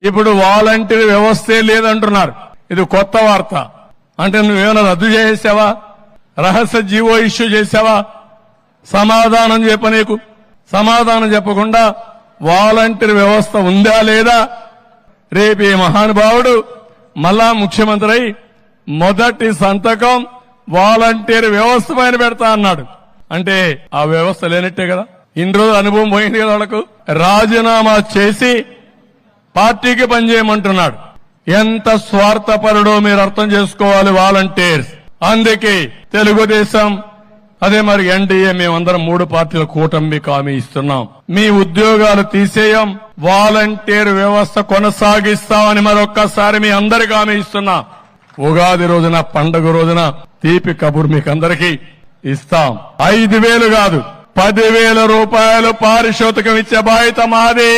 ఇప్పుడు వాలంటీర్ వ్యవస్థే లేదంటున్నారు. ఇది కొత్త వార్త. అంటే నువ్వేమైనా రద్దు చేసావా? రహస్య జీవో ఇష్యూ చేసావా? సమాధానం చెప్ప. నీకు సమాధానం చెప్పకుండా వాలంటీర్ వ్యవస్థ ఉందా లేదా? రేపు ఈ మహానుభావుడు మళ్ళా ముఖ్యమంత్రి అయి మొదటి సంతకం వాలంటీర్ వ్యవస్థ పైన పెడతా అన్నాడు. అంటే ఆ వ్యవస్థ లేనట్టే కదా. ఇన్ని రోజులు అనుభవం పోయింది కదా వాళ్ళకు. రాజీనామా చేసి పార్టీకి పనిచేయమంటున్నాడు. ఎంత స్వార్థపరుడో మీరు అర్థం చేసుకోవాలి వాలంటీర్స్. అందుకే తెలుగుదేశం అదే మరి ఎన్డీఏ మేమందరం 3 పార్టీల కూటమికి హామీ ఇస్తున్నాం. మీ ఉద్యోగాలు తీసేయం, వాలంటీర్ వ్యవస్థ కొనసాగిస్తామని మరొక్కసారి మీ అందరికీ హామీ ఇస్తున్నా. ఉగాది రోజున పండుగ రోజున తీపి కబురు మీకు అందరికీ ఇస్తాం. 5,000 కాదు 10,000 రూపాయలు పారితోషికం ఇచ్చే బాధ్యత మాది.